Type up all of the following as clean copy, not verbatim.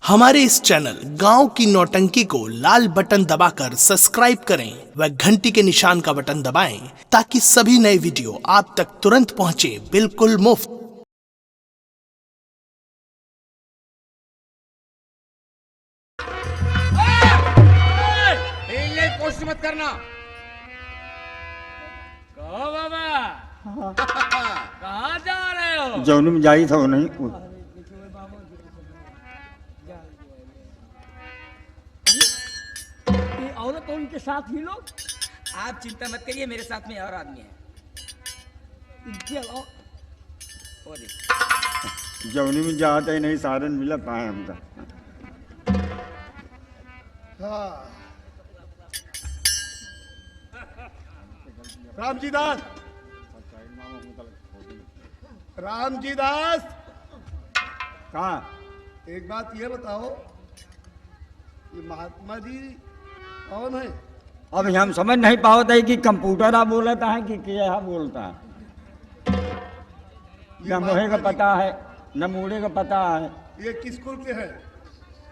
हमारे इस चैनल गांव की नौटंकी को लाल बटन दबाकर सब्सक्राइब करें व घंटी के निशान का बटन दबाएं ताकि सभी नए वीडियो आप तक तुरंत पहुंचे बिल्कुल मुफ्त। कोशिश मत करना। कहो बाबा कहाँ जा रहे हो? जौन में जाई था वो नहीं औरत और उनके साथ ही लोग। आप चिंता मत करिए, मेरे साथ में और आदमी है। इनके अलावा वो देखिए। जौनी में जाता ही नहीं सारन मिला पाए हम तो। रामजी दास, रामजी दास, कहाँ एक बात ये बताओ, ये महात्मा जी कौन है? अब हम समझ नहीं पाते कि कंप्यूटर आ बोलता है कि क्या बोलता है। न मोहे का पता है न मूढ़े का पता है। ये किस कुल के हैं?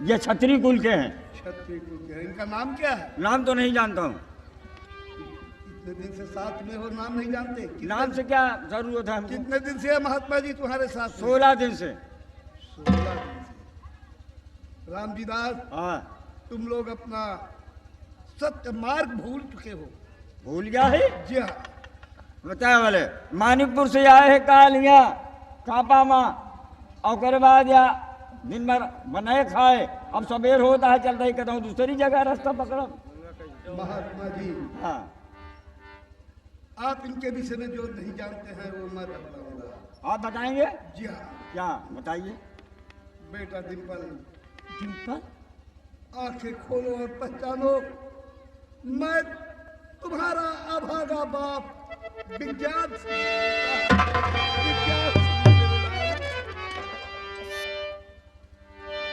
ये छतरी कुल के हैं। क्षत्रिय कुल के हैं। इनका नाम क्या है? नाम तो नहीं जानता हूँ। कितने दिन से साथ में हो, नाम नहीं जानते? नाम से क्या जरूरत है हमको? कितने दिन से है महात्मा जी तुम्हारे साथ? 16 दिन से। 16 दिन से। रामजी दास, हाँ तुम लोग अपना सत्य मार्ग भूल चुके हो। भूल गया है। जी हाँ, बताया वाले मानिकपुर से आए है कालिया कापा माँ और करे बाद या दिन भर बनाए खाए। अब सवेर होता है चलता ही कहता हूँ दूसरी जगह रास्ता पकड़ो। महात्मा जी, हाँ आप इनके विषय में जो नहीं जानते हैं वो मैं बताऊंगा। आप बताएंगे? जी हाँ, क्या बताइए? बेटा डिम्पल, डिम्पल आंखें खोलो और पहचानो, मैं तुम्हारा अभागा बाप विज्ञान से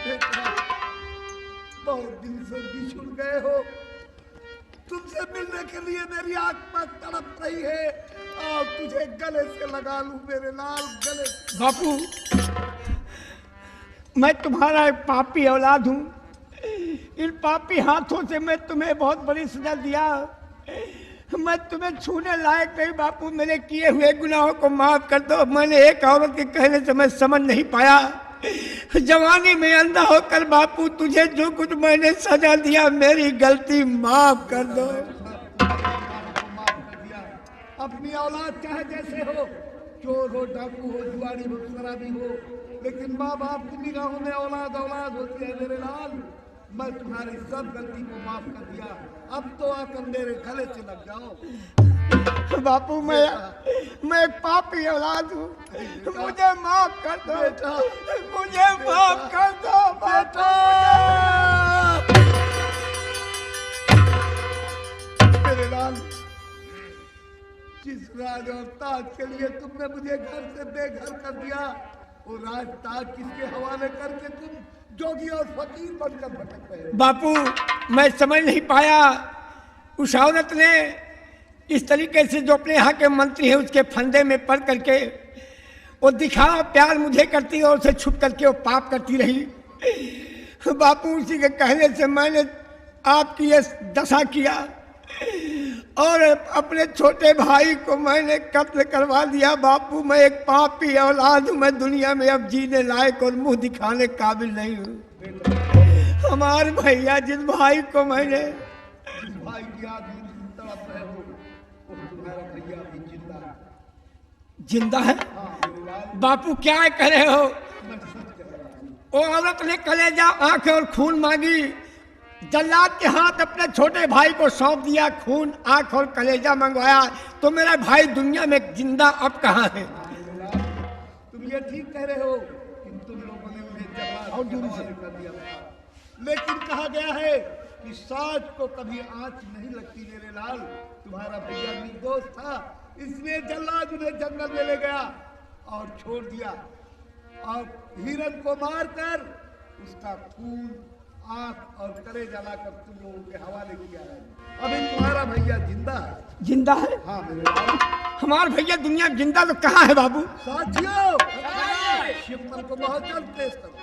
बेटा, बहुत दिन से बिछुड़ गए हो। तुमसे मिलने के लिए मेरी आत्मा तड़प रही है और तुझे गले से लगा लूं मेरे लाल, गले से। बापू, मैं तुम्हारा एक पापी औलाद हूँ। इन पापी हाथों से मैं तुम्हें बहुत बड़ी सजा दिया। मैं तुम्हें छूने लायक नहीं बापू, मेरे किए हुए गुनाहों को माफ कर दो। मैंने एक औरत के कहने से मैं समझ नहीं पाया। जवानी में अंधा होकर बापू तुझे जो कुछ मैंने सजा दिया, मेरी गलती माफ कर दो। अपनी औलाद चाहे जैसे हो, चोर हो, डाकू हो, जुआरी हो, शराबी हो, लेकिन माँ बाप की निगाहों में औलाद औलाद होती है मेरे लाल। मैं तुम्हारी सब गलती को माफ कर दिया, अब तो आकर मेरे गले से लग जाओ। बापू, मैं एक पापी औलाद हूँ, मुझे माफ कर दो बेटा, मुझे माफ कर दो बेटा। मेरे लाल, जिस राज और ताज के लिए तुमने मुझे घर से बेघर कर दिया, वो राज ताज किसके हवाले करके तुम जोगी और फकीर बनकर भटक रहे हो? बापू, मैं समझ नहीं पाया। उस औरत ने इस तरीके से जो अपने यहाँ के मंत्री है उसके फंदे में पड़ करके वो दिखावा प्यार मुझे करती और उसे छुप करके वो पाप करती रही। बापू, उसी के कहने से मैंने आपकी ये दशा किया और अपने छोटे भाई को मैंने कत्ल करवा दिया। बापू, मैं एक पापी औलाद हूँ, मैं दुनिया में अब जीने लायक और मुंह दिखाने काबिल नहीं हूँ। हमारे भैया, जिस भाई को मैंने, जिस भाई की याद में तुम तड़प रहे हो, वो तुम्हारा भैया भी जिंदा है। जिंदा है? हाँ मेरे लाल, बापू, क्या कह रहे हो? मैं सच कह रहा हूँ। वो औरत ने कलेजा, आंखें और खून मांगी। जल्लाद के हाथ अपने छोटे भाई को सौंप दिया, खून, आंख और कलेजा मंगवाया। तो मेरा भाई दुनिया में जिंदा अब कहाँ है? तुम ये ठीक कह रहे हो कि तुम लोगों ने उन्हें जल्लाद के हवाले कर दिया था, लेकिन कहा गया है कि साज को कभी आंच नहीं लगती मेरे लाल। तुम्हारा भैया निर्दोष था, इसलिए जल्लाद उन्हें जंगल में ले गया और छोड़ दिया और हिरन को मारकर उसका खून, आंख और कलेजा लाकर तुम लोगों के हवाले किया है। अभी तुम्हारा भैया जिंदा है। जिंदा है? हाँ मेरे लाल। हमारा भैया दुनिया में जिंदा तो कहाँ है बाबू? साथियों, शिव पर को बहुत जल्द पेश करो।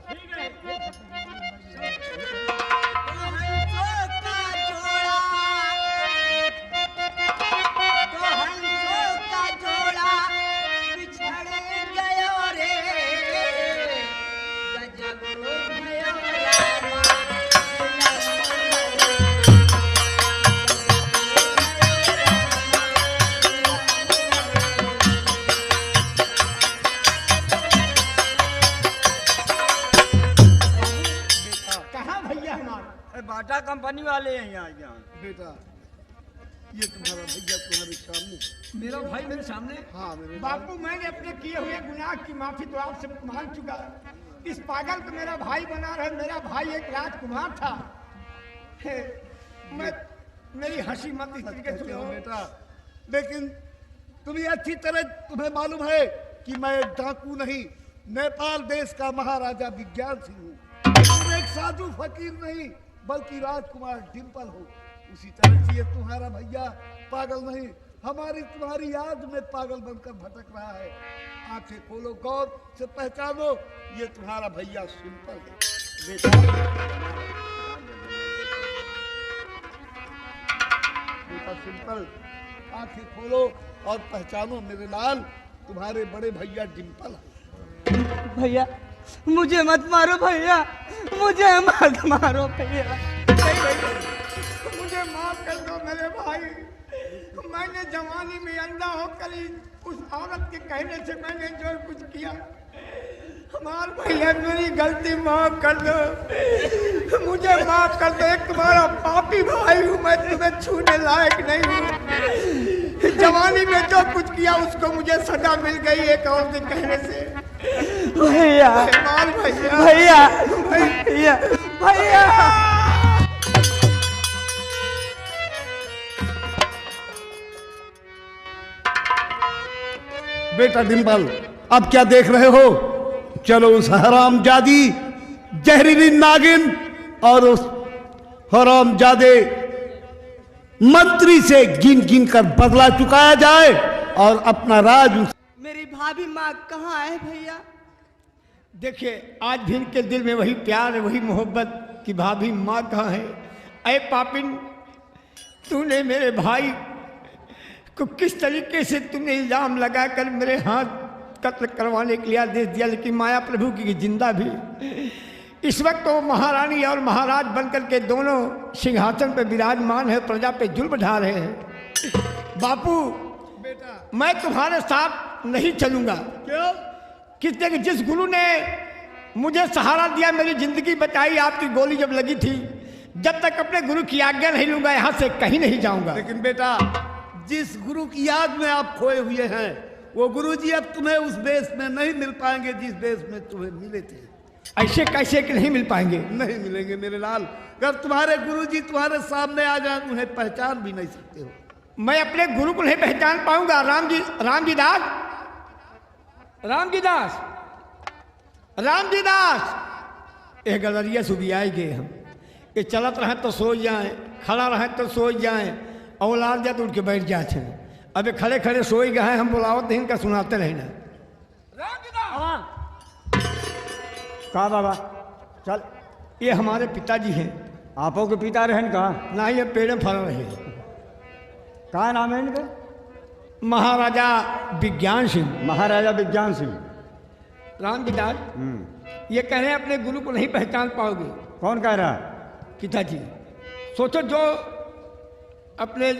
बाटा कंपनी वाले हैं यहाँ। बेटा ये तुम्हारा भैया तुम्हारे सामने। मेरा भाई मेरे सामने। हाँ मेरे बापू मैंने अपने किए हुए गुनाह की माफी तो आपसे मांग चुका। इस पागल को मेरा भाई बना रहे। मेरा भाई एक राजकुमार था। मैं मेरी हंसी मत इस तरीके से कहते सुनो। हो बेटा, लेकिन तुम्हें अच्छी तरह तुम्हें मालूम है कि मैं डाकू नहीं, नेपाल देश का महाराजा विज्ञान सिंह हूँ। तुम एक साधु फकीर नहीं बल्कि राजकुमार डिम्पल हो। उसी तरह से ये तुम्हारा भैया पागल नहीं, हमारी तुम्हारी याद में पागल बनकर भटक रहा है। आंखें खोलो, गौर से पहचानो, ये तुम्हारा भैया सिंपल है। बेटा सिंपल, आंखें खोलो और पहचानो मेरे लाल, तुम्हारे बड़े भैया डिम्पल है। भैया मुझे मत मारो भैया, मुझे मत मारो भैया। मुझे माफ कर दो मेरे भाई। मैंने जवानी में अंधा होकर ही उस औरत के कहने से मैंने जो कुछ किया, हमार भैया मेरी गलती माफ कर दो, मुझे माफ कर दो। एक तुम्हारा पापी भाई हूँ मैं, तुम्हें छूने लायक नहीं हूँ। जवानी में जो कुछ किया उसको मुझे सजा मिल गई एक औरत के कहने से। भैया भैया भैया भैया भैया। बेटा डिम्पल, अब क्या देख रहे हो? चलो उस हरामजादी जहरीली नागिन और उस हरामजादे मंत्री से गिन गिन कर बदला चुकाया जाए और अपना राज मेरी भाभी माँ कहाँ है भैया? देखिए आज भी इनके दिल में वही प्यार है, वही मोहब्बत कि भाभी माँ कहाँ है। अरे पापिन, तूने मेरे भाई को किस तरीके से तुमने इल्जाम लगाकर मेरे हाथ कत्ल करवाने के लिए आदेश दिया, लेकिन माया प्रभु की जिंदा भी। इस वक्त तो महारानी और महाराज बनकर के दोनों सिंहासन पर विराजमान है, प्रजा पे जुल्म ढा रहे हैं। बापू बेटा मैं तुम्हारे साथ नहीं चलूंगा। क्यों? किसने कि जिस गुरु ने मुझे सहारा दिया, मेरी जिंदगी बचाई, आपकी गोली जब लगी थी, जब तक अपने गुरु की आज्ञा नहीं लूंगा यहाँ से कहीं नहीं जाऊंगा। लेकिन बेटा जिस गुरु की याद में आप खोए हुए हैं, वो गुरुजी अब तुम्हें उस देश में नहीं मिल पाएंगे जिस देश में तुम्हें मिले थे। ऐसे कैसे कि नहीं मिल पाएंगे? नहीं मिलेंगे मेरे लाल। अगर तुम्हारे गुरुजी तुम्हारे सामने आ जाए, उन्हें पहचान भी नहीं सकते हो। मैं अपने गुरु को नहीं पहचान पाऊंगा। राम जी दास, एक गलरिया सुबह आएंगे हम। ये चलत रहे तो सो जाए, खड़ा रहे तो सो जाए, औलाद जाए तो उठ के बैठ जाते हैं। अबे खड़े खड़े सोई गए, हम बुलावत इनका सुनाते रहना। कहा बाबा चल, ये हमारे पिताजी हैं। आपो के पिता रहन कहाँ? ना ये पेड़ में फल रहे। कहाँ नाम है इनका? महाराजा विज्ञान सिंह। महाराजा विज्ञान सिंह। राम विदास, ये कह रहे हैं अपने गुरु को नहीं पहचान पाओगे। कौन कह रहा? पिताजी। सोचो जो अपने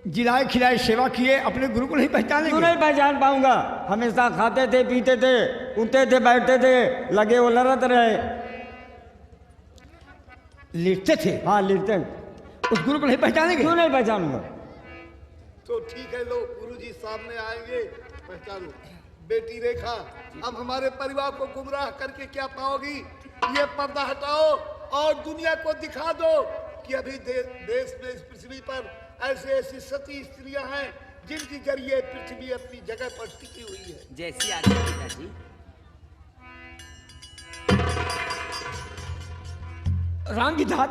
जिलाए खिलाए सेवा किए, अपने गुरु को नहीं पहचानेंगे। क्यों नहीं पहचान पाऊंगा? हमेशा खाते थे, पीते थे, उठते थे, बैठते थे, लगे वो लड़त रहे। लिखते थे। हाँ लिखते। उस गुरु को नहीं पहचानेंगे? क्यों नहीं पहचानूंगा? तो ठीक है, लो गुरुजी सामने आएंगे, पहचानो। बेटी रेखा, अब हमारे परिवार को गुमराह करके क्या पाओगी? ये पर्दा हटाओ और दुनिया को दिखा दो कि अभी देश में इस पृथ्वी पर ऐसी ऐसी सती स्त्रियां हैं जिनके जरिए पृथ्वी अपनी जगह पर टिकी हुई है। जैसी आदमी पिताजी। राम जी दाद,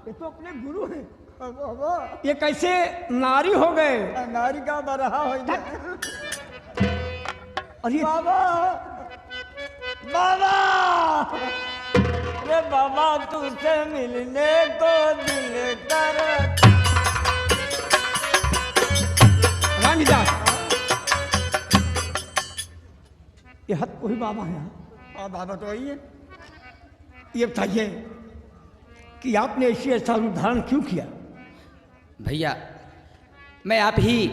ये तो अपने गुरु हैं। ये कैसे नारी हो गए? नारी का बरहा हो गया। अरे बाबा, बाबा, अरे बाबा तुझसे मिलने को दिल कर। राम जी दाद, ये हद कोई बाबा है। हाँ बाबा तो वही है। ये बताइए कि आपने ऐसी ऐसा रूप धारण क्यों किया? भैया मैं आप ही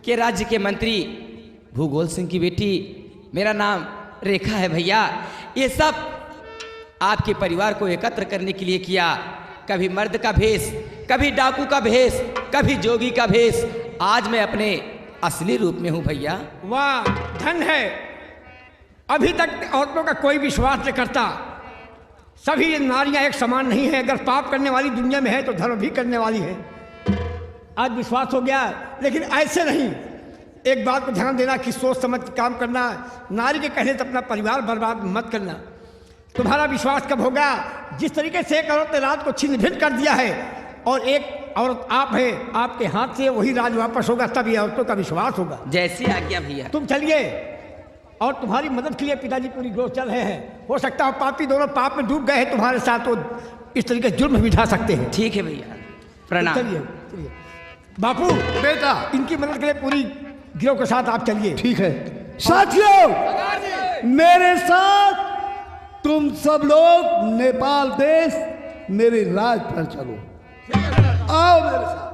के राज्य के मंत्री भूगोल सिंह की बेटी, मेरा नाम रेखा है भैया। ये सब आपके परिवार को एकत्र करने के लिए किया। कभी मर्द का भेष, कभी डाकू का भेष, कभी जोगी का भेष। आज मैं अपने असली रूप में हूं भैया। वाह, धन है। अभी तक औरतों का कोई विश्वास नहीं करता। सभी नारियां एक समान नहीं है। अगर पाप करने वाली दुनिया में है तो धर्म भी करने वाली है। आज विश्वास हो गया, लेकिन ऐसे नहीं। एक बात को ध्यान देना कि सोच समझ के काम करना। नारी के कहने से अपना परिवार बर्बाद मत करना। तुम्हारा विश्वास कब होगा? जिस तरीके से एक औरत ने रात को छिन्न भिन्न कर दिया है और एक औरत आप है, आपके हाथ से वही राज वापस होगा, तब ये औरतों का विश्वास होगा। जैसी आज्ञा भैया। तुम चलिए, और तुम्हारी मदद के लिए पिताजी पूरी गोर चल रहे हैं। हो सकता है पापी दोनों पाप में डूब गए हैं तुम्हारे साथ, तो इस तरीके जुर्म मिटा सकते हैं। ठीक है भैया, प्रणाम। चलिए चलिए बापू, बेटा इनकी मदद के लिए पूरी गिरोह के साथ आप चलिए। ठीक है। साथियों, मेरे साथ तुम सब लोग नेपाल देश मेरे राज पर चलो। आओ मेरे साथ।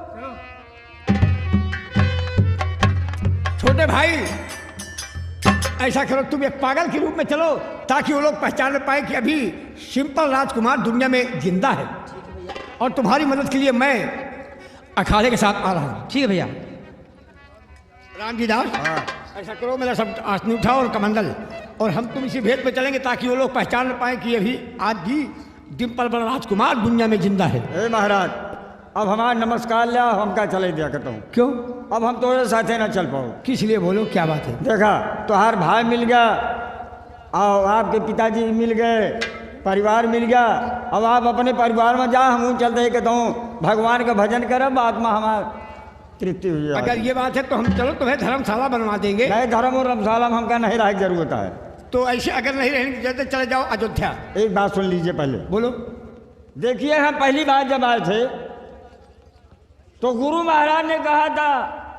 छोटे भाई, ऐसा करो, तुम एक पागल के रूप में चलो, ताकि वो लोग पहचान पाए कि अभी सिंपल राजकुमार दुनिया में जिंदा है। और तुम्हारी मदद के लिए मैं अखाड़े के साथ आ रहा हूँ। ठीक है भैया। राम जी दास, ऐसा करो, मेरा सब आसनी उठाओ और कमंडल, और हम तुम इसी भेद में चलेंगे ताकि वो लोग पहचान पाए कि अभी आज भी डिम्पल बड़ा राजकुमार दुनिया में जिंदा है। ए महाराज, अब हमारा नमस्कार लिया, हम क्या चले दिया करता हूँ। क्यों? अब हम तुम्हारे साथे ना चल पाओ। किस लिए? बोलो, क्या बात है? देखा, तुहार भाई मिल गया और आपके पिताजी मिल गए, परिवार मिल गया। अब आप अपने परिवार में जा, हम चलते कहता हूँ भगवान का भजन करब, आत्मा हमारा तृप्ति हुई। अगर ये बात है तो हम चलो तुम्हें धर्मशाला बनवा देंगे। नहीं, धर्म और रमशाला में हमका नहीं रह जरूरत है। तो ऐसे अगर नहीं रहेंगे जैसे चले जाओ अयोध्या। एक बात सुन लीजिए पहले। बोलो। देखिए, हम पहली बार जब आए थे तो गुरु महाराज ने कहा था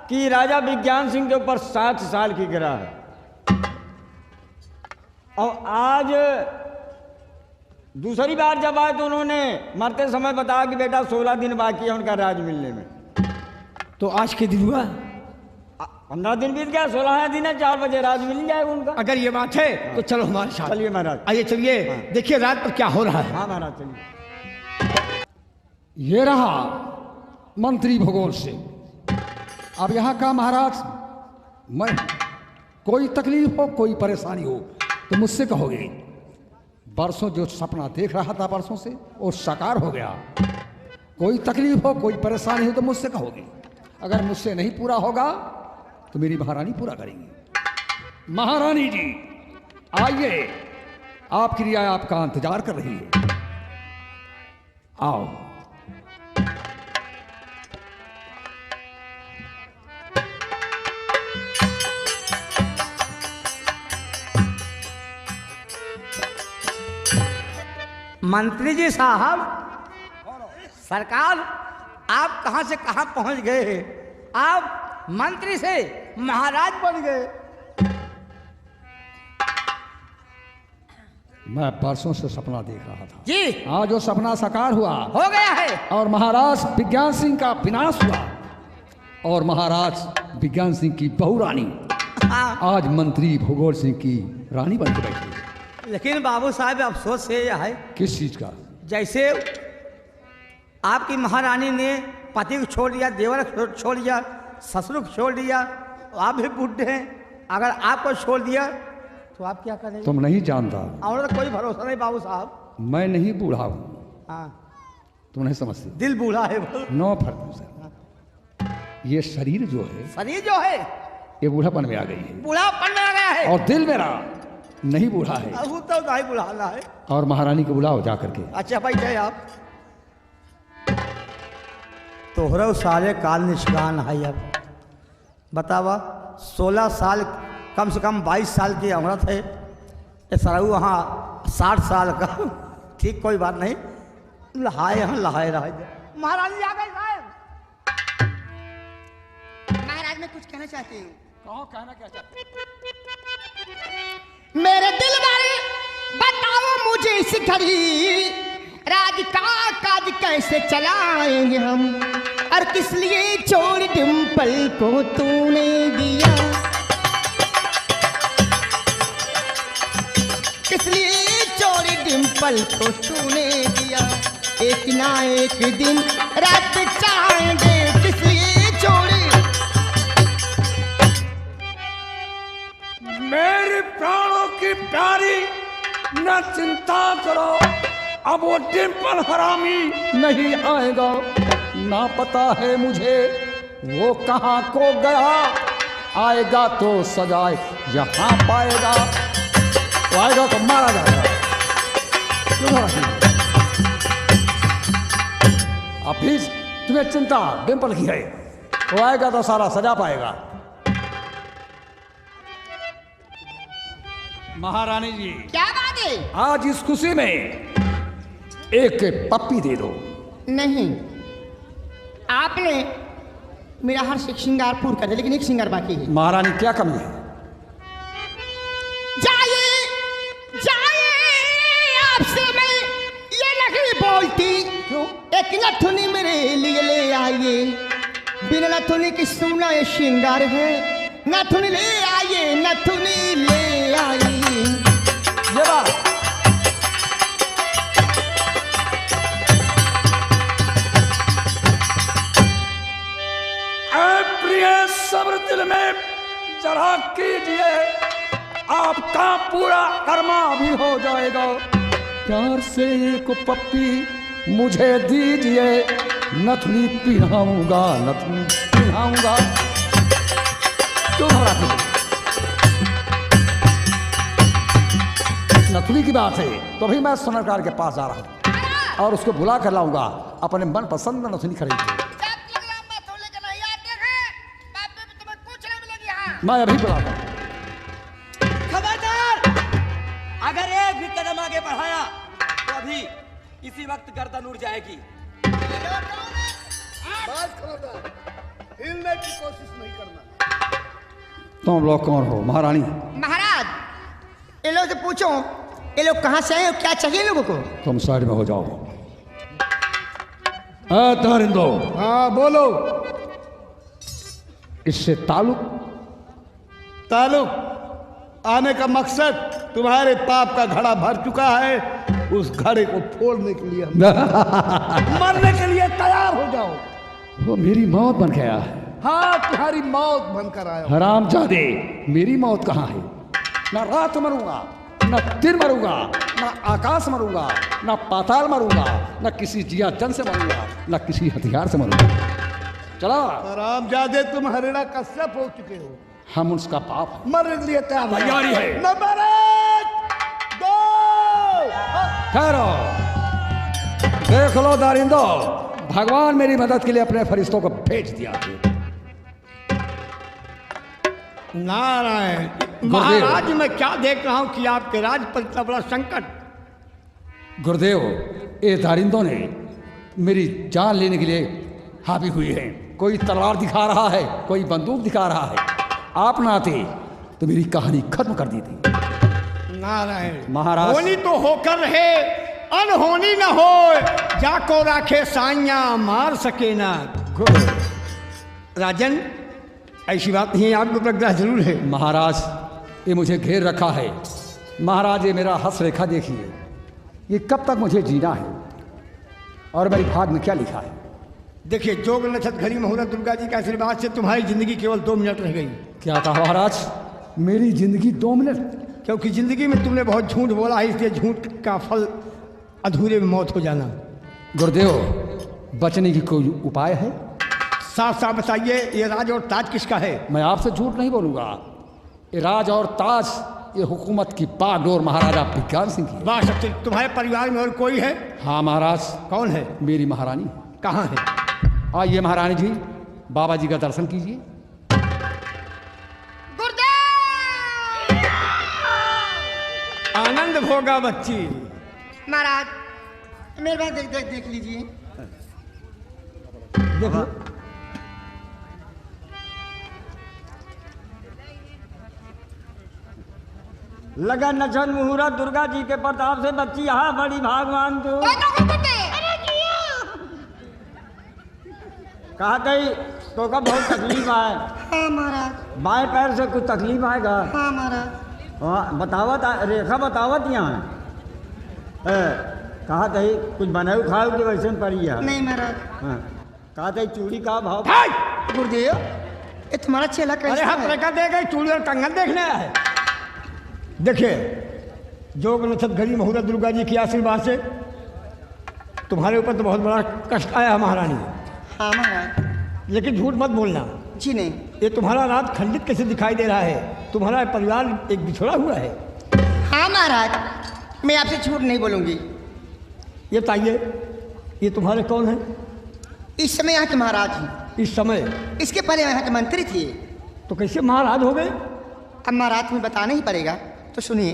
कि राजा विज्ञान सिंह के ऊपर 7 साल की गिरा है, और आज दूसरी बार जब आए तो उन्होंने मरते समय बताया कि बेटा 16 दिन बाकी है उनका राज मिलने में। तो आज के दिन हुआ 15 दिन बीत गया, 16 दिन है, 4 बजे राज मिल जाएगा उनका। अगर ये बात है तो चलो हमारे साथ। चलिए महाराज। आइए चलिए, देखिए रात पर क्या हो रहा है। हाँ महाराज, चलिए। ये रहा मंत्री भगोल सिंह। अब यहाँ का महाराज मैं हूं। कोई तकलीफ हो, कोई परेशानी हो तो मुझसे कहोगे। बरसों जो सपना देख रहा था बरसों से, वो साकार हो गया। कोई तकलीफ हो, कोई परेशानी हो तो मुझसे कहोगे। अगर मुझसे नहीं पूरा होगा तो मेरी महारानी पूरा करेंगी। महारानी जी आइए, आपकी रियाया आपका इंतजार कर रही है। आओ। मंत्री जी साहब, सरकार आप कहां से कहां पहुंच गए? आप मंत्री से महाराज बन गए। मैं परसों से सपना देख रहा था जी, आज वो सपना साकार हुआ हो गया है। और महाराज विज्ञान सिंह का विनाश हुआ और महाराज विज्ञान सिंह की बहू रानी आज मंत्री भूगोल सिंह की रानी बन के बैठी। लेकिन बाबू साहब, अफसोस ये है, किस चीज का? जैसे आपकी महारानी ने पति को छोड़ दिया, देवर को छोड़ दिया, ससुर को छोड़ दिया, आप भी बूढ़े हैं। अगर आपको छोड़ दिया तो आप क्या करेंगे? तुम नहीं जानता, और तो कोई भरोसा नहीं बाबू साहब। मैं नहीं बूढ़ा हूँ। हाँ, तुम नहीं समझते। दिल बूढ़ा है बोल। नो फर्क सर। ये शरीर जो है शरीर जो है ये बूढ़ापन में आ गई है बूढ़ापन में आ गया है, और दिल मेरा नहीं बूढ़ा है। अब तो नहीं बुलाना है। और महारानी को बुलाओ जा करके। अच्छा भाई, जय आप। तोहरा सारे काल निष्कान है। अब बतावा, 16 साल, कम से कम 22 साल की औरत है, ये सराऊ वहाँ 60 साल का। ठीक, कोई बात नहीं, लहाए यहाँ लहाए रहा। महारानी आ गई साहब। महाराज मैं कुछ कहना चाहती हूँ। कहो, कहना क्या चाहते? मेरे दिल वाले बताओ मुझे इस घड़ी राज का काज कैसे चलाएंगे हम, और किस लिए छोड़ डिम्पल को तूने दिया, किस लिए छोड़ डिम्पल को तूने दिया, एक ना एक दिन रात चाहेंगे किस लिए छोड़ी। मेरे प्राणों की प्यारी, न चिंता करो, अब वो डिम्पल हरामी नहीं आएगा। ना पता है मुझे वो कहाँ को गया, आएगा तो सजाए यहाँ पाएगा, वो आएगा तो मारा जाएगा। अभी तुम्हें चिंता डिम्पल की है, वो आएगा तो सारा सजा पाएगा। महारानी जी, क्या बात है? आज इस खुशी में एक पप्पी दे दो। नहीं, आपने मेरा हर एक श्रृंगार पूर्ण कर दिया, लेकिन एक श्रृंगार बाकी है। महारानी क्या कमी है? जाइए जाइए, आपसे मैं ये नहीं बोलती। क्यों? एक नथुनी मेरे लिए ले आइए, बिना नथुनी की सुना ये श्रृंगार है। नथुनी ले आइए, नथुनी ले आइए। ये बात प्रिय सब्र दिल में जरा कीजिए, आपका पूरा कर्मा भी हो जाएगा। प्यार से एक पप्पी मुझे दीजिए, नथुनी पिन्हाऊंगा, नथुनी पिन्हाऊंगा। क्यों घबराते हो? नथुनी की बात है तो अभी मैं सोनारकार के पास जा रहा हूँ और उसको बुला कर लाऊंगा, अपने मन पसंद नथुनी खरीद के। मैं अभी बुलाता हूँ। खबरदार, अगर एक भी कदम आगे बढ़ाया तो अभी इसी वक्त गर्दन उड़ जाएगी। बस खबरदार, हिलने की कोशिश नहीं करना। तुम लोग कौन हो? महारानी। महाराज, ये लोग से पूछो, ये लोग कहाँ से आए और क्या चाहिए लोगों को? तुम साइड में हो जाओ। तारिंदो। हाँ बोलो। इससे ताल्लुक आने का मकसद, तुम्हारे पाप का घड़ा भर चुका है, उस घड़े को फोड़ने के लिए मरने के लिए तैयार हो जाओ। वो मेरी मौत बन गया है। हाँ, तुम्हारी मौत बनकर आया। हरामजादे, मेरी मौत कहाँ है? ना रात मरूंगा, ना दिन मरूंगा, ना आकाश मरूंगा, ना पाताल मरूंगा, ना किसी जिया जन से मरूंगा, ना किसी हथियार से मरूंगा। चला। हरामजादे, तुम हरिणा कश्यप हो चुके हो। हम उसका पाप मरने के लिए तैयारी है। नंबर 1 2। ठहरो, देख लो दारिंदो, भगवान मेरी मदद के लिए अपने फरिश्तों को भेज दिया है। नारायण महाराज, मैं क्या देख रहा हूं कि आपके राज पर इतना बड़ा संकट। गुरुदेव, ये दारिंदों ने मेरी जान लेने के लिए हावी हुई है। कोई तलवार दिखा रहा है, कोई बंदूक दिखा रहा है। आप ना आते तो मेरी कहानी खत्म कर दी थी। नारायण महाराज, होनी तो होकर रहे, अनहोनी न हो, जाको राखे साइया मार सके ना। राजन, ऐसी बात नहीं है, आपको प्रज्ञा जरूर है। महाराज, ये मुझे घेर रखा है। महाराज, ये मेरा हंस रेखा देखिए, ये कब तक मुझे जीना है और मेरी भाग में क्या लिखा है? देखिए, जोग नक्षत्र घड़ी मुहूर्त दुर्गा जी का आशीर्वाद से तुम्हारी जिंदगी केवल 2 मिनट रह गई। क्या कहा महाराज? मेरी जिंदगी 2 मिनट? क्योंकि जिंदगी में तुमने बहुत झूठ बोला है, इसलिए झूठ का फल अधूरे में मौत हो जाना। गुरुदेव, बचने की कोई उपाय है? साफ साफ बताइए, ये राज और ताज किसका है? मैं आपसे झूठ नहीं बोलूंगा। ये राज और ताज, ये हुकूमत की बागडोर महाराजा विज्ञान सिंह की है। वाह सच्चे, तुम्हारे परिवार में और कोई है? हाँ महाराज। कौन है? मेरी महारानी। कहाँ है? आइए महारानी जी, बाबा जी का दर्शन कीजिए। गुरुदेव! आनंद भोगा बच्ची। महाराज, मेरे बात देख लीजिए। देखो, लगा नक्षत्र मुहूर्त दुर्गा जी के प्रताप से बच्ची यहाँ बड़ी भागवान तू। कहा गई तो का बहुत तकलीफ आए? हाँ महाराज। बाएं पैर से कुछ तकलीफ आएगा? हाँ महाराज। हाँ, बतावत रेखा बतावत यहाँ कहा था कुछ बनाओ खाओ कि वैसे में पड़ी है? नहीं महाराज। हाँ, कहा था चूड़ी का भाव। गुरुदेव ये तुम्हारा चेला अरे कैसा हाथ है? रेखा दे गई, चूड़ी और कंगन देखने आया है। देखिए, जोग नक्षत्र घड़ी मुहूर्त दुर्गा जी की आशीर्वाद से तुम्हारे ऊपर तो बहुत बड़ा कष्ट आया है महारानी, हाँ महाराज। लेकिन झूठ मत बोलना। जी नहीं। ये तुम्हारा रात खंडित कैसे दिखाई दे रहा है? तुम्हारा परिवार एक बिछड़ा हुआ है। हाँ महाराज, मैं आपसे झूठ नहीं बोलूंगी। ये बताइए, ये तुम्हारे कौन है? इस समय यहाँ के महाराज हैं। इस समय? इसके पहले यहाँ के मंत्री थे। तो कैसे महाराज हो गए? अब महाराज में बताना ही पड़ेगा, तो सुनिए।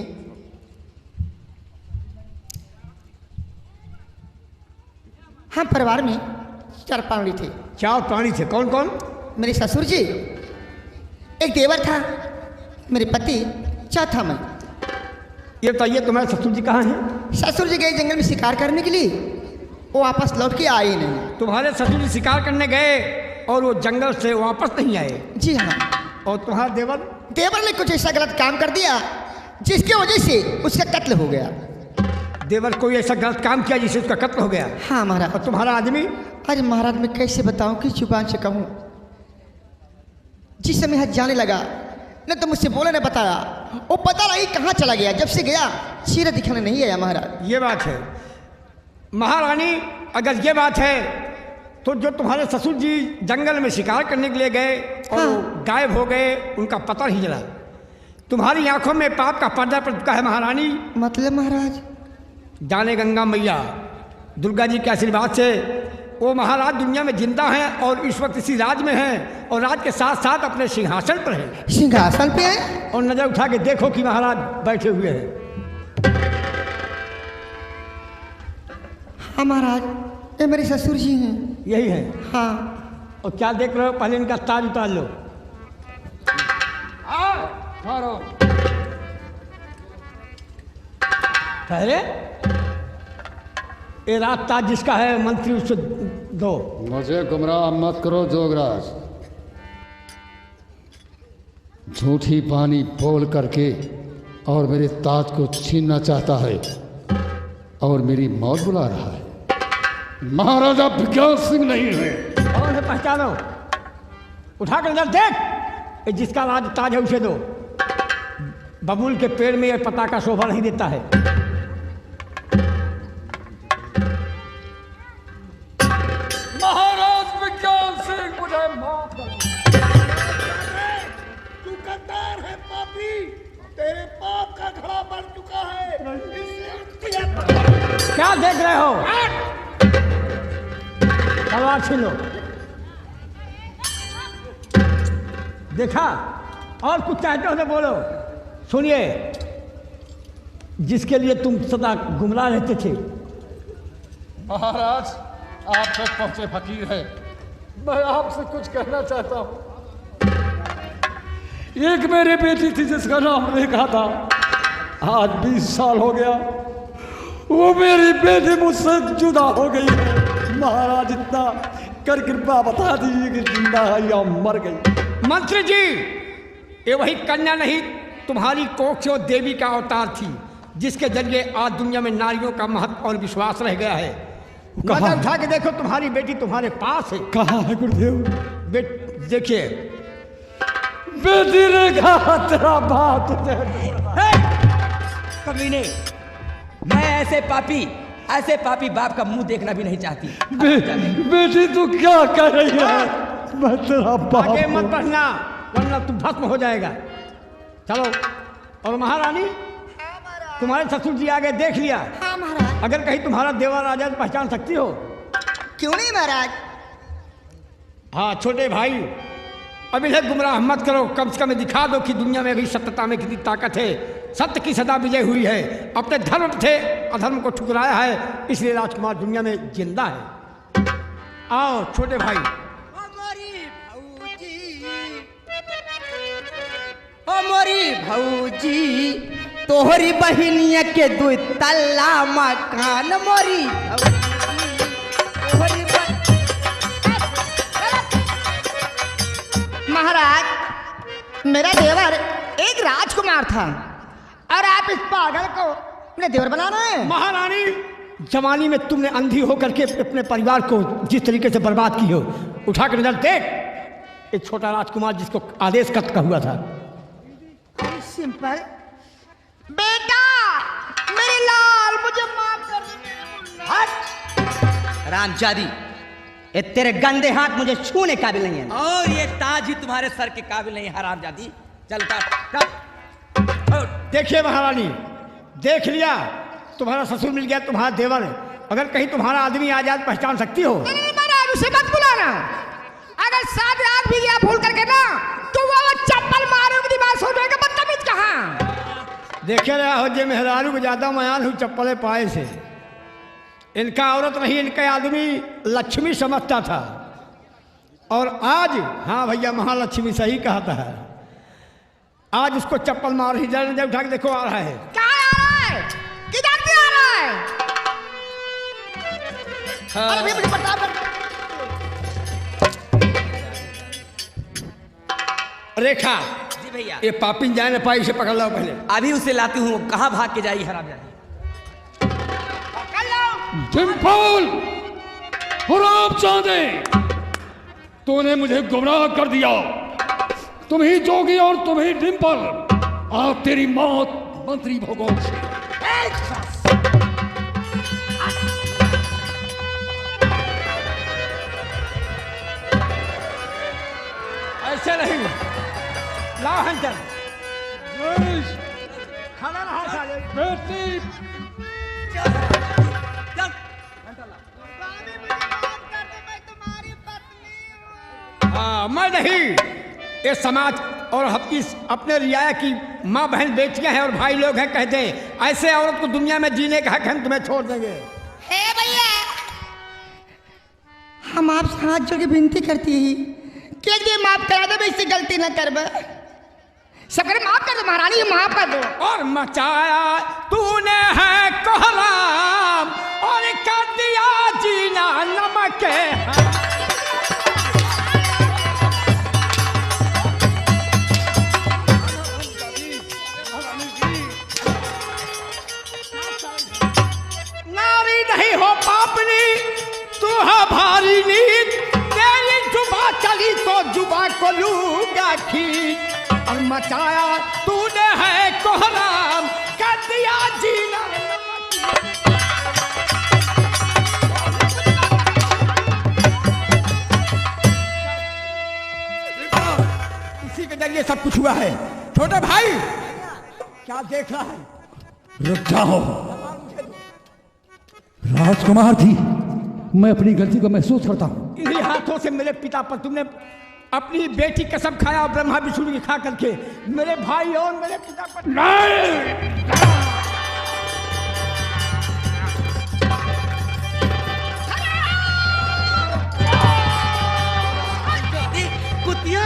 हम परिवार में 4 प्राणी थे। 4 प्राणी थे, कौन कौन? मेरे ससुर जी, एक देवर था, मेरे पति, चौथा मैं। ये बताइए, तुम्हारे ससुर जी कहाँ हैं? ससुर जी गए जंगल में शिकार करने के लिए, वो वापस लौट के आए नहीं। तुम्हारे ससुर जी शिकार करने गए और वो जंगल से वापस नहीं आए? जी हाँ। और तुम्हारा देवर? देवर ने कुछ ऐसा गलत काम कर दिया जिसकी वजह से उसका कत्ल हो गया। देवर कोई ऐसा गलत काम किया जिससे उसका कत्ल हो गया? हाँ महाराज। और तुम्हारा आदमी? अरे महाराज मैं कैसे बताऊं, किस जुबान से कहूं। जिस समय हाथ जाने लगा न तो मुझसे बोले न बताया, वो पता नहीं कहाँ चला गया। जब से गया चेहरा दिखाने नहीं आया महाराज। ये बात है महारानी, अगर ये बात है तो जो तुम्हारे ससुर जी जंगल में शिकार करने के लिए गए और हाँ। गायब हो गए, उनका पता नहीं चला। तुम्हारी आंखों में पाप का पर्दा पड़ चुका है महारानी। मतलब महाराज? जाने गंगा मैया दुर्गा जी के आशीर्वाद से वो महाराज दुनिया में जिंदा हैं और इस वक्त इसी राज में हैं और राज के साथ साथ अपने सिंहासन पर हैं। सिंहासन पे है? और नजर उठा के देखो कि महाराज बैठे हुए हैं। हाँ महाराज, ये मेरे ससुर जी हैं। यही है? हाँ। और क्या देख रहे हो? पहले इनका ताज उतार लो। ठहरे, ये रात ताज जिसका है मंत्री उससे दो। मुझे गुमराह मत करो जोगराज। झूठी बानी बोल करके और मेरे ताज को छीनना चाहता है और मेरी मौत बुला रहा है। महाराजा विज्ञान सिंह नहीं है। कौन है? पहचानो, उठा कर नजर देख। ये जिसका राज ताज है उसे दो। बबूल के पेड़ में यह पताका शोभा नहीं देता है। महाराज विज्ञान सिंह, मुझे माफ करो। तू गद्दार है, पापी। तेरे पाप का घड़ा भर चुका है। क्या देख रहे हो? तलवार छीन लो। देखा? और कुछ चाहते हो तो बोलो। सुनिए, जिसके लिए तुम सदा गुमराह रहते थे। महाराज, आप तक पहुंचे फकीर है, मैं आपसे कुछ कहना चाहता हूं। एक मेरी बेटी थी जिसका नाम रेखा था। आज 20 साल हो गया, वो मेरी बेटी मुझसे जुदा हो गई है। महाराज, इतना कर कृपा बता दीजिए कि जिंदा है या मर गई। मंत्री जी, ये वही कन्या नहीं, तुम्हारी कोख से देवी का अवतार थी, जिसके जरिए आज दुनिया में नारियों का महत्व और विश्वास रह गया है। नजर उठा के देखो, तुम्हारी बेटी तुम्हारे पास है। कहाँ है गुरुदेव? देखिए, बेटी रेखा तेरा बात कभी नहीं। मैं ऐसे पापी बाप का मुंह देखना भी नहीं चाहती। बेटी तू क्या कर रही है? मैं तेरा बाप आगे मत हूं। बढ़ना वरना तू भस्म हो जाएगा। चलो। और महारानी, तुम्हारे ससुर जी आगे देख लिया। हाँ महाराज। अगर कहीं तुम्हारा देवर राजा पहचान सकती हो? क्यों नहीं महाराज? हाँ छोटे भाई, अब इन्हें गुमराह मत करो। कम से कम दिखा दो कि दुनिया में भी सत्यता में कितनी ताकत है। सत्य की सदा विजय हुई है। अपने धर्म थे, अधर्म को ठुकराया है, इसलिए राजकुमार दुनिया में जिंदा है। आओ छोटे भाई। मोरी भौजी, तोहरी बहिनिया के 2 तल्ला मकान। मोरी महाराज, मेरा देवर एक राजकुमार था और आप इस पागल को अपने देवर बनाना है? महारानी, जवानी में तुमने अंधी होकर के अपने परिवार को जिस तरीके से बर्बाद की हो, उठा कर नजर देख, एक छोटा राजकुमार जिसको आदेश का हुआ था। सिंपल बेटा, मेरे लाल, मुझे माफ कर दो। हट रामजादी, ये तेरे गंदे हाथ मुझे छूने काबिल नहीं है, और ये ताज ही तुम्हारे सर के काबिल नहीं है हरामजादी। चल कर। देखिए महारानी, देख लिया, तुम्हारा ससुर मिल गया, तुम्हारा देवर। अगर कहीं तुम्हारा आदमी आ जाए पहचान सकती हो? नहीं महाराज, उसे मत बुलाना। अगर साथ रात भी गया भूल करके ना, तो वो चप्पल मारूंगी, दिमाग सो जाएगा। बदतमीज कहाँ? देखे रहा हो जे मेहरारू को ज्यादा मयान हुई चप्पलें पाए से। इनका औरत नहीं, इनका आदमी लक्ष्मी समझता था, और आज, हाँ भैया महालक्ष्मी सही कहता है, आज उसको चप्पल मार ही जा, उठा के देखो आ रहा है। क्या आ रहा है? किधर से आ रहा है? अरे भैया मुझे बता। रेखा, जी भैया। ये पापिन जाए ना पाई, इसे पकड़ लो पहले। अभी उसे लाती हूँ, कहाँ भाग के जाएगी हरामजादी। डिम्पल, हरामजादे, तूने मुझे गुमराह कर दिया। तुम ही जोगी और तुम ही डिम्पल। आज तेरी मौत मंत्री भगोल से। ऐसे नहीं, लाओ हंटर, खाना रहा साले। बेटी, हाँ, मैं नहीं, ये समाज और अपने रियाया की माँ बहन बेटियां हैं और भाई लोग हैं, कहते हैं ऐसे औरत को दुनिया में जीने का हक हम तुम्हें छोड़ देंगे। हे भैया, हम आपसे हाथ जोड़ के विनती करती ही कि एक दिन माफ करा दो, इससे गलती न कर। सकर माफ कर दो महारानी, माफ कर दो। और मचाया तूने है कोहराम, और कर दिया जीना नमक है। नारी नहीं हो पापनी, तू है भारी नीत, तेरी जुबा चली तो जुबा को लूंगा खींच। और मचाया तूने है कोहराम, कर दिया जीना इसी के जरिए सब कुछ हुआ है। छोटे भाई, क्या देख रहा है? रुक जाओ राजकुमार जी, मैं अपनी गलती को महसूस करता हूँ। इन्हीं हाथों से मेरे पिता पर तुमने अपनी बेटी कसम खाया, ब्रह्मा विष्णु की खा करके मेरे भाई और मेरे पिता पर। कुतिया,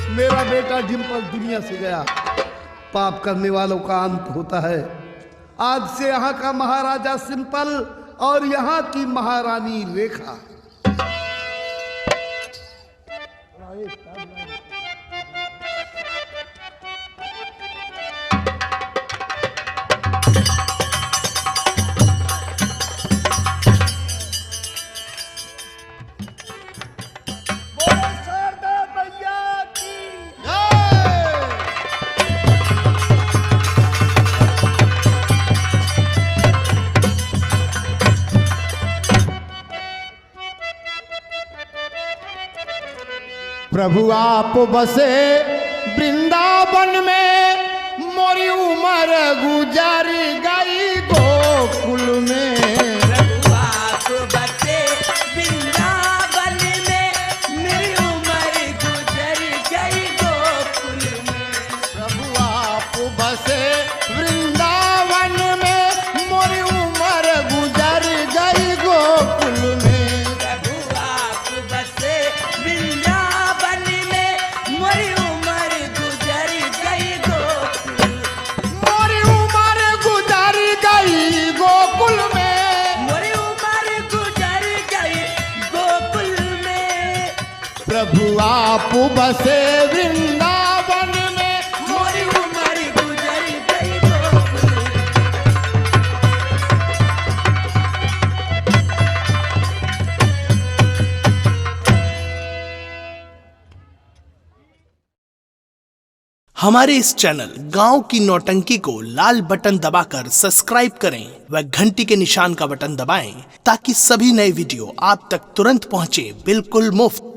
मेरा बेटा डिम्पल दुनिया से गया, पाप करने वालों का अंत होता है। आज से यहाँ का महाराजा सिंपल और यहाँ की महारानी रेखा। प्रभु आप बसे वृंदावन में, मोरी उम्र गुजर गई गोकुल में। प्रभु आप बसे वृंदावन में, मेरी उम्र गुजर गई गोकुल में। प्रभु आप बसे वृंदावन में, मोरी उम्र गुजर गई गोकुल में। प्रभु आप बसे वृंदावन में, मेरी उम्र गुजर गई गोकुल। मोरी उम्र गुजर गई गोकुल में। प्रभु आप बसे वृंदावन में मोरी उम्र गुजर गई गोकुल में। हमारे इस चैनल गांव की नौटंकी को लाल बटन दबाकर सब्सक्राइब करें व घंटी के निशान का बटन दबाएं ताकि सभी नए वीडियो आप तक तुरंत पहुंचे बिल्कुल मुफ्त।